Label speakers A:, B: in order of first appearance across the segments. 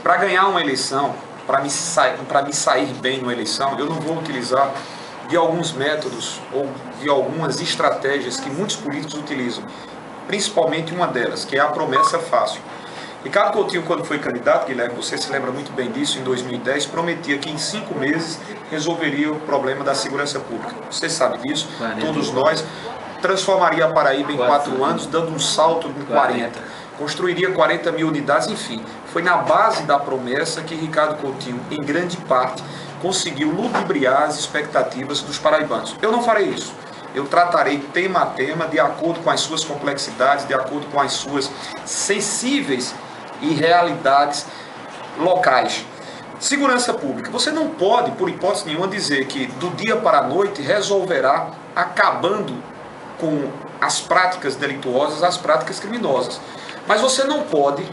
A: para ganhar uma eleição, para me sair bem numa eleição, eu não vou utilizar de alguns métodos ou de algumas estratégias que muitos políticos utilizam, principalmente uma delas, que é a promessa fácil. Ricardo Coutinho, quando foi candidato, Guilherme, você se lembra muito bem disso, em 2010, prometia que em 5 meses resolveria o problema da segurança pública. Você sabe disso, todos nós. Transformaria a Paraíba em 4 anos, dando um salto em 40. Construiria 40 mil unidades, enfim. Foi na base da promessa que Ricardo Coutinho, em grande parte, conseguiu ludibriar as expectativas dos paraibanos. Eu não farei isso. Eu tratarei tema a tema, de acordo com as suas complexidades, de acordo com as suas sensíveis e realidades locais. Segurança pública. Você não pode, por hipótese nenhuma, dizer que do dia para a noite resolverá acabando com as práticas delituosas, as práticas criminosas. Mas você não pode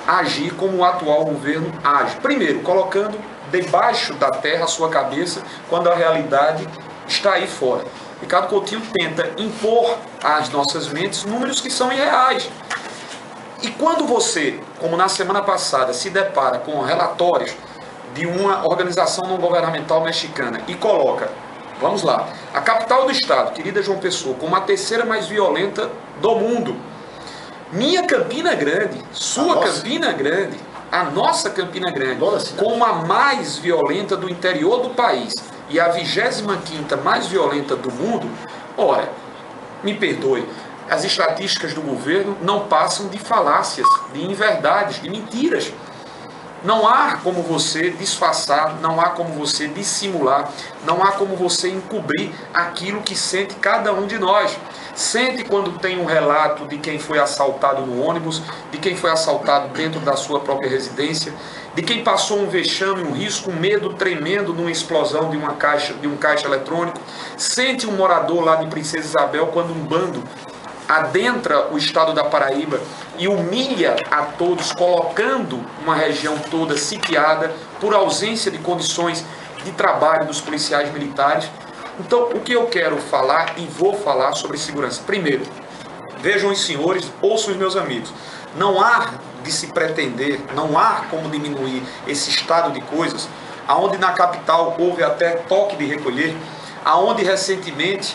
A: agir como o atual governo age. Primeiro, colocando debaixo da terra a sua cabeça, quando a realidade está aí fora. Ricardo Coutinho tenta impor às nossas mentes números que são irreais. E quando você, como na semana passada, se depara com relatórios de uma organização não governamental mexicana e coloca, vamos lá, a capital do estado, querida João Pessoa, como a terceira mais violenta do mundo, minha Campina Grande, sua Campina Grande, a nossa Campina Grande, como a mais violenta do interior do país e a 25ª mais violenta do mundo, ora, me perdoe, as estatísticas do governo não passam de falácias, de inverdades, de mentiras. Não há como você disfarçar, não há como você dissimular, não há como você encobrir aquilo que sente cada um de nós. Sente quando tem um relato de quem foi assaltado no ônibus, de quem foi assaltado dentro da sua própria residência, de quem passou um vexame, um risco, um medo tremendo numa explosão de um caixa eletrônico. Sente um morador lá de Princesa Isabel quando um bando adentra o estado da Paraíba e humilha a todos, colocando uma região toda sitiada por ausência de condições de trabalho dos policiais militares. Então, o que eu quero falar e vou falar sobre segurança? Primeiro, vejam os senhores, ouçam os meus amigos, não há de se pretender, não há como diminuir esse estado de coisas, aonde na capital houve até toque de recolher, aonde recentemente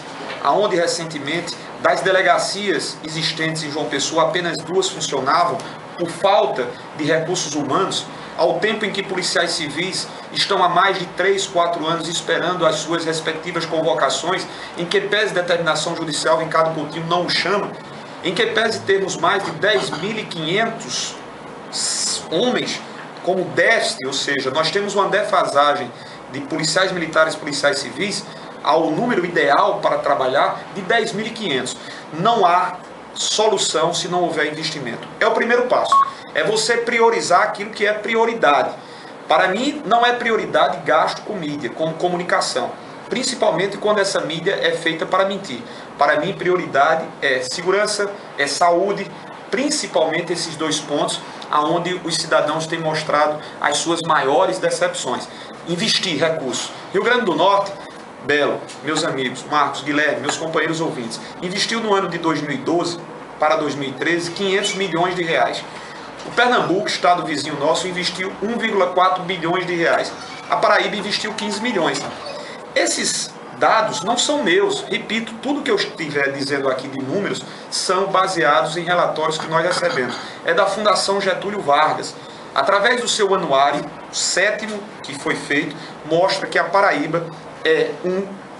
A: das delegacias existentes em João Pessoa, apenas 2 funcionavam por falta de recursos humanos, ao tempo em que policiais civis estão há mais de 3, 4 anos esperando as suas respectivas convocações, em que pese determinação judicial, Ricardo Coutinho não o chama, em que pese termos mais de 10.500 homens como déficit, ou seja, nós temos uma defasagem de policiais militares e policiais civis ao número ideal para trabalhar de 10.500. Não há solução se não houver investimento. É o primeiro passo. É você priorizar aquilo que é prioridade. Para mim, não é prioridade gasto com mídia, com comunicação. Principalmente quando essa mídia é feita para mentir. Para mim, prioridade é segurança, é saúde, principalmente esses 2 pontos, aonde os cidadãos têm mostrado as suas maiores decepções. Investir recursos. Rio Grande do Norte, Belo, meus amigos, Marcos, Guilherme, meus companheiros ouvintes, investiu no ano de 2012 para 2013 500 milhões de reais. O Pernambuco, estado vizinho nosso, investiu 1,4 bilhões de reais. A Paraíba investiu 15 milhões. Esses dados não são meus. Repito, tudo que eu estiver dizendo aqui de números são baseados em relatórios que nós recebemos. É da Fundação Getúlio Vargas. Através do seu anuário, o 7º que foi feito, mostra que a Paraíba é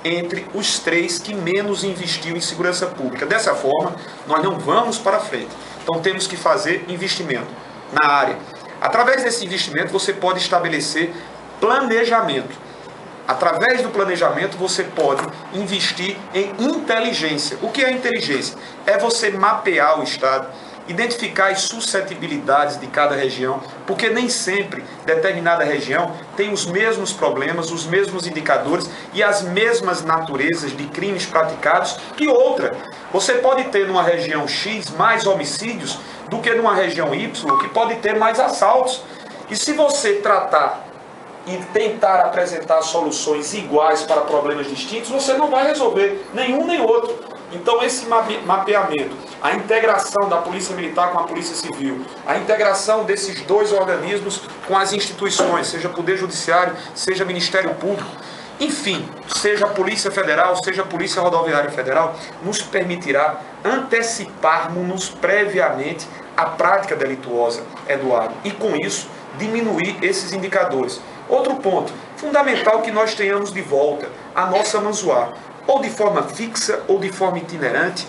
A: entre os 3 que menos investiu em segurança pública. Dessa forma, nós não vamos para frente. Então temos que fazer investimento na área. Através desse investimento, você pode estabelecer planejamento. Através do planejamento, você pode investir em inteligência. O que é inteligência? É você mapear o estado, identificar as suscetibilidades de cada região, porque nem sempre determinada região tem os mesmos problemas, os mesmos indicadores e as mesmas naturezas de crimes praticados que outra. Você pode ter numa região X mais homicídios do que numa região Y, que pode ter mais assaltos. E se você tratar e tentar apresentar soluções iguais para problemas distintos, você não vai resolver nenhum nem outro. Então esse mapeamento a integração da Polícia Militar com a Polícia Civil, a integração desses dois organismos com as instituições, seja Poder Judiciário, seja Ministério Público, enfim, seja a Polícia Federal, seja a Polícia Rodoviária Federal, nos permitirá anteciparmos-nos previamente a prática delituosa, Eduardo, e com isso diminuir esses indicadores. Outro ponto, fundamental que nós tenhamos de volta a nossa Manzoá, ou de forma fixa ou de forma itinerante,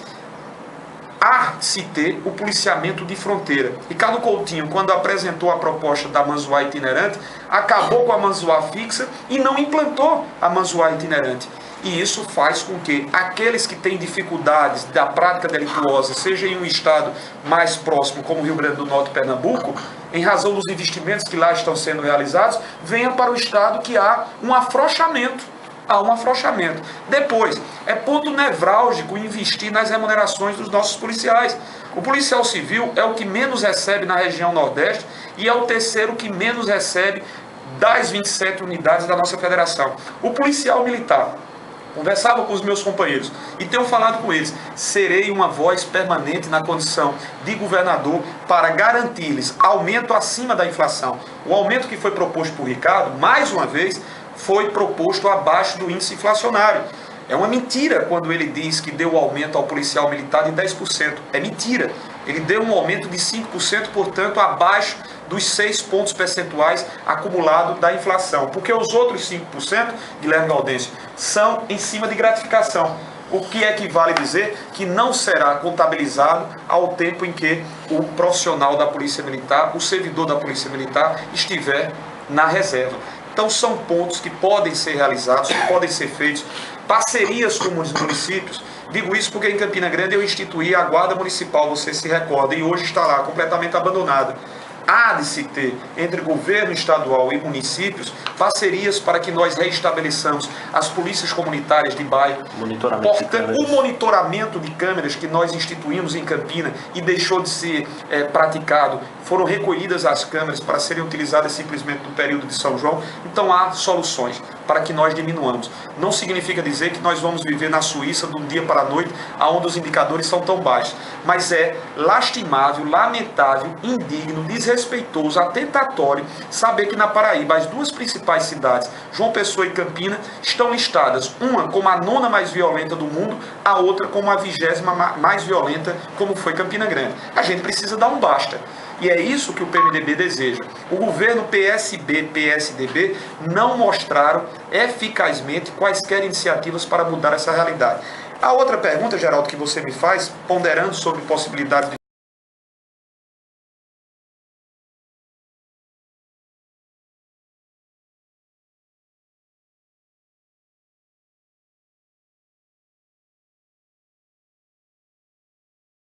A: há se ter o policiamento de fronteira. Ricardo Coutinho, quando apresentou a proposta da Manzoá itinerante, acabou com a Manzoá fixa e não implantou a Manzoá itinerante. E isso faz com que aqueles que têm dificuldades da prática delituosa, seja em um estado mais próximo, como Rio Grande do Norte e Pernambuco, em razão dos investimentos que lá estão sendo realizados, venham para o estado que há um afrouxamento. Há um afrouxamento. Depois, é ponto nevrálgico investir nas remunerações dos nossos policiais. O policial civil é o que menos recebe na região Nordeste e é o terceiro que menos recebe das 27 unidades da nossa federação. O policial militar, conversava com os meus companheiros e tenho falado com eles, serei uma voz permanente na condição de governador para garantir-lhes aumento acima da inflação. O aumento que foi proposto por Ricardo, mais uma vez, foi proposto abaixo do índice inflacionário. É uma mentira quando ele diz que deu aumento ao policial militar de 10%. É mentira. Ele deu um aumento de 5%, portanto, abaixo dos 6 pontos percentuais acumulados da inflação. Porque os outros 5%, Guilherme Gaudêncio, são em cima de gratificação. O que equivale a dizer que não será contabilizado ao tempo em que o profissional da Polícia Militar, o servidor da Polícia Militar, estiver na reserva. Então são pontos que podem ser realizados, que podem ser feitos, parcerias com os municípios. Digo isso porque em Campina Grande eu instituí a Guarda Municipal, você se recorda, e hoje está lá completamente abandonada. Há de se ter entre governo estadual e municípios parcerias para que nós reestabeleçamos as polícias comunitárias de bairro. O monitoramento de câmeras que nós instituímos em Campina e deixou de ser praticado, foram recolhidas as câmeras para serem utilizadas simplesmente no período de São João. Então há soluções para que nós diminuamos. Não significa dizer que nós vamos viver na Suíça de um dia para a noite, onde os indicadores são tão baixos. Mas é lastimável, lamentável, indigno, desrespeitoso, atentatório saber que na Paraíba as duas principais cidades, João Pessoa e Campina, estão listadas, uma como a 9ª mais violenta do mundo, a outra como a 20ª mais violenta, como foi Campina Grande. A gente precisa dar um basta. E é isso que o PMDB deseja. O governo PSB, PSDB não mostraram eficazmente quaisquer iniciativas para mudar essa realidade. A outra pergunta, Geraldo, que você me faz, ponderando sobre possibilidades de